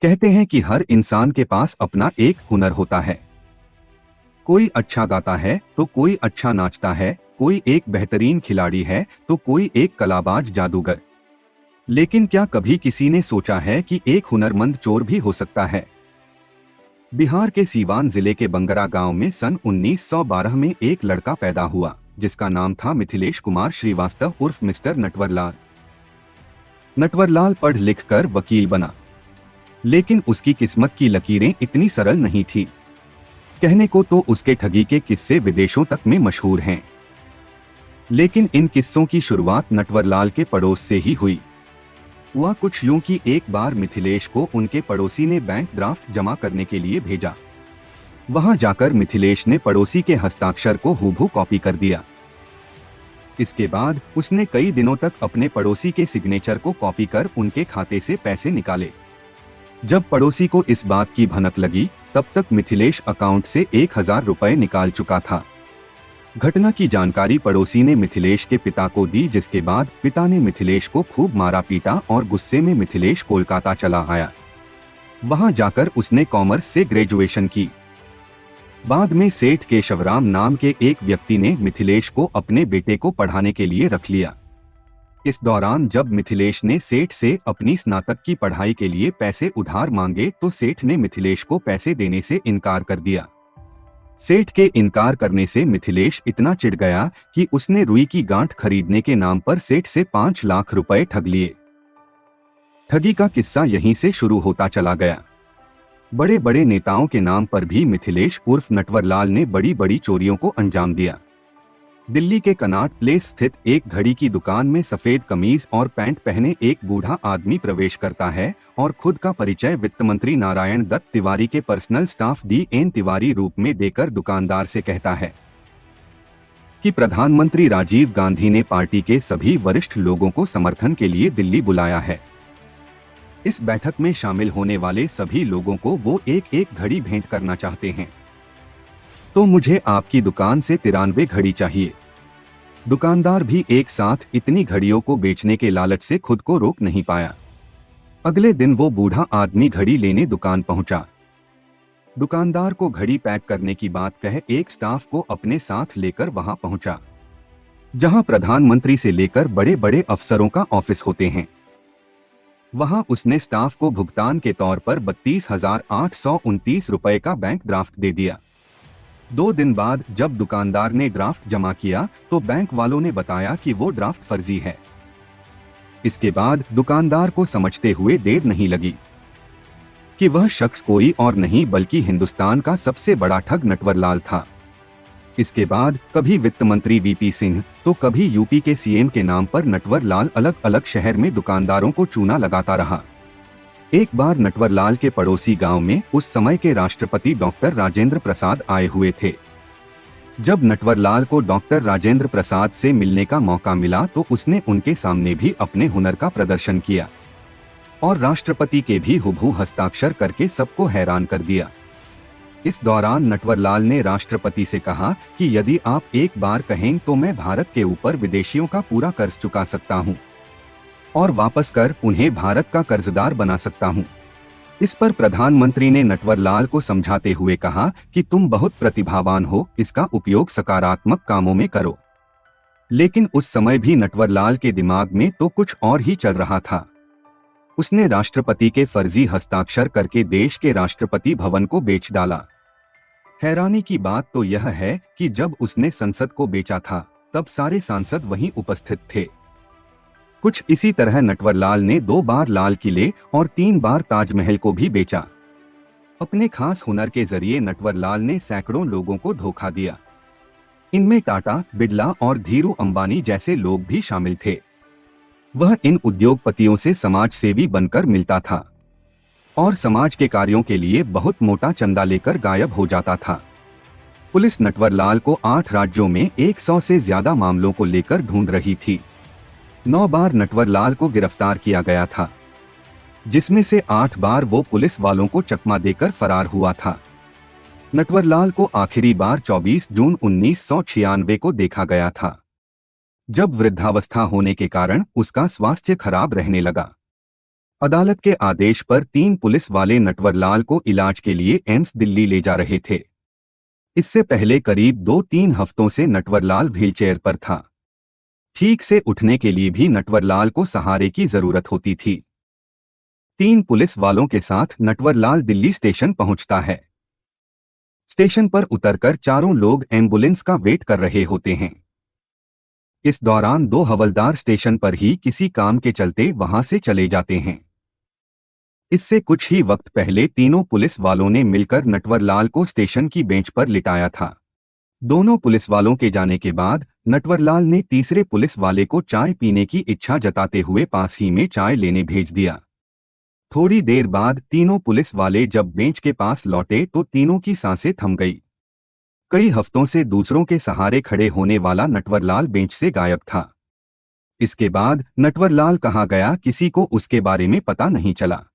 कहते हैं कि हर इंसान के पास अपना एक हुनर होता है। कोई अच्छा गाता है तो कोई अच्छा नाचता है, कोई एक बेहतरीन खिलाड़ी है तो कोई एक कलाबाज जादूगर। लेकिन क्या कभी किसी ने सोचा है कि एक हुनरमंद चोर भी हो सकता है? बिहार के सीवान जिले के बंगरा गांव में सन 1912 में एक लड़का पैदा हुआ जिसका नाम था मिथिलेश कुमार श्रीवास्तव उर्फ मिस्टर नटवरलाल। नटवरलाल पढ़ लिख कर वकील बना, लेकिन उसकी किस्मत की लकीरें इतनी सरल नहीं थी। कहने को तो उसके ठगी के किस्से विदेशों तक में मशहूर हैं, लेकिन इन किस्सों की शुरुआत नटवरलाल के पड़ोस से ही हुई। हुआ कुछ यूं कि एक बार मिथिलेश को उनके पड़ोसी ने बैंक ड्राफ्ट जमा करने के लिए भेजा। वहां जाकर मिथिलेश ने पड़ोसी के हस्ताक्षर को हूबहू कॉपी कर दिया। इसके बाद उसने कई दिनों तक अपने पड़ोसी के सिग्नेचर को कॉपी कर उनके खाते से पैसे निकाले। जब पड़ोसी को इस बात की भनक लगी, तब तक मिथिलेश अकाउंट से 1000 रुपए निकाल चुका था। घटना की जानकारी पड़ोसी ने मिथिलेश के पिता को दी, जिसके बाद पिता ने मिथिलेश को खूब मारा पीटा और गुस्से में मिथिलेश कोलकाता चला आया। वहां जाकर उसने कॉमर्स से ग्रेजुएशन की। बाद में सेठ केशवराम नाम के एक व्यक्ति ने मिथिलेश को अपने बेटे को पढ़ाने के लिए रख लिया। इस दौरान जब मिथिलेश ने सेठ से अपनी स्नातक की पढ़ाई के लिए पैसे उधार मांगे तो सेठ ने मिथिलेश को पैसे देने से इनकार कर दिया। सेठ के इनकार करने से मिथिलेश इतना चिढ़ गया कि उसने रुई की गांठ खरीदने के नाम पर सेठ से 5 लाख रुपए ठग लिए। ठगी का किस्सा यहीं से शुरू होता चला गया। बड़े बड़े नेताओं के नाम पर भी मिथिलेश उर्फ नटवरलाल ने बड़ी बड़ी चोरियों को अंजाम दिया। दिल्ली के कनॉट प्लेस स्थित एक घड़ी की दुकान में सफेद कमीज और पैंट पहने एक बूढ़ा आदमी प्रवेश करता है और खुद का परिचय वित्त मंत्री नारायण दत्त तिवारी के पर्सनल स्टाफ DN तिवारी रूप में देकर दुकानदार से कहता है कि प्रधानमंत्री राजीव गांधी ने पार्टी के सभी वरिष्ठ लोगों को समर्थन के लिए दिल्ली बुलाया है। इस बैठक में शामिल होने वाले सभी लोगों को वो एक एक घड़ी भेंट करना चाहते हैं, तो मुझे आपकी दुकान से 93 घड़ी चाहिए। दुकानदार भी एक साथ इतनी घड़ियों को बेचने के लालच से खुद को रोक नहीं पाया। अगले दिन वो बूढ़ा आदमी घड़ी लेने दुकान पहुंचा। दुकानदार को घड़ी पैक करने की बात कह एक स्टाफ को अपने साथ लेकर वहां पहुंचा, जहां प्रधानमंत्री से लेकर बड़े बड़े अफसरों का ऑफिस होते हैं। वहां उसने स्टाफ को भुगतान के तौर पर 32,829 रुपए का बैंक ड्राफ्ट दे दिया। 2 दिन बाद जब दुकानदार ने ड्राफ्ट जमा किया तो बैंक वालों ने बताया कि वो ड्राफ्ट फर्जी है। इसके बाद दुकानदार को समझते हुए देर नहीं लगी कि वह शख्स कोई और नहीं बल्कि हिंदुस्तान का सबसे बड़ा ठग नटवरलाल था। इसके बाद कभी वित्त मंत्री VP सिंह तो कभी यूपी के CM के नाम पर नटवरलाल अलग अलग शहर में दुकानदारों को चूना लगाता रहा। एक बार नटवरलाल के पड़ोसी गांव में उस समय के राष्ट्रपति डॉक्टर राजेंद्र प्रसाद आए हुए थे। जब नटवरलाल को डॉक्टर राजेंद्र प्रसाद से मिलने का मौका मिला तो उसने उनके सामने भी अपने हुनर का प्रदर्शन किया और राष्ट्रपति के भी हुबहू हस्ताक्षर करके सबको हैरान कर दिया। इस दौरान नटवरलाल ने राष्ट्रपति से कहा कि यदि आप एक बार कहें तो मैं भारत के ऊपर विदेशियों का पूरा कर्ज चुका सकता हूं और वापस कर उन्हें भारत का कर्जदार बना सकता हूं। इस पर प्रधानमंत्री ने नटवरलाल को समझाते हुए कहा कि तुम बहुत प्रतिभावान हो, इसका उपयोग सकारात्मक कामों में करो। लेकिन उस समय भी नटवरलाल के दिमाग में तो कुछ और ही चल रहा था। उसने राष्ट्रपति के फर्जी हस्ताक्षर करके देश के राष्ट्रपति भवन को बेच डाला। हैरानी की बात तो यह है कि जब उसने संसद को बेचा था तब सारे सांसद वहीं उपस्थित थे। कुछ इसी तरह नटवरलाल ने 2 बार लाल किले और 3 बार ताजमहल को भी बेचा। अपने खास हुनर के जरिए नटवरलाल ने सैकड़ों लोगों को धोखा दिया। इनमें टाटा, बिड़ला और धीरू अंबानी जैसे लोग भी शामिल थे। वह इन उद्योगपतियों से समाज सेवी बनकर मिलता था और समाज के कार्यों के लिए बहुत मोटा चंदा लेकर गायब हो जाता था। पुलिस नटवरलाल को 8 राज्यों में 100 से ज्यादा मामलों को लेकर ढूंढ रही थी। 9 बार नटवरलाल को गिरफ्तार किया गया था, जिसमें से 8 बार वो पुलिस वालों को चकमा देकर फरार हुआ था। नटवरलाल को आखिरी बार 24 जून 1996 को देखा गया था, जब वृद्धावस्था होने के कारण उसका स्वास्थ्य खराब रहने लगा। अदालत के आदेश पर 3 पुलिस वाले नटवरलाल को इलाज के लिए एम्स दिल्ली ले जा रहे थे। इससे पहले करीब 2-3 हफ्तों से नटवरलाल व्हीलचेयर पर था। ठीक से उठने के लिए भी नटवरलाल को सहारे की जरूरत होती थी। 3 पुलिस वालों के साथ नटवरलाल दिल्ली स्टेशन पहुंचता है। स्टेशन पर उतरकर चारों लोग एम्बुलेंस का वेट कर रहे होते हैं। इस दौरान 2 हवलदार स्टेशन पर ही किसी काम के चलते वहां से चले जाते हैं। इससे कुछ ही वक्त पहले तीनों पुलिस वालों ने मिलकर नटवरलाल को स्टेशन की बेंच पर लिटाया था। दोनों पुलिस वालों के जाने के बाद नटवरलाल ने तीसरे पुलिस वाले को चाय पीने की इच्छा जताते हुए पास ही में चाय लेने भेज दिया। थोड़ी देर बाद तीनों पुलिस वाले जब बेंच के पास लौटे तो तीनों की सांसें थम गई। कई हफ्तों से दूसरों के सहारे खड़े होने वाला नटवरलाल बेंच से गायब था। इसके बाद नटवरलाल कहाँ गया किसी को उसके बारे में पता नहीं चला।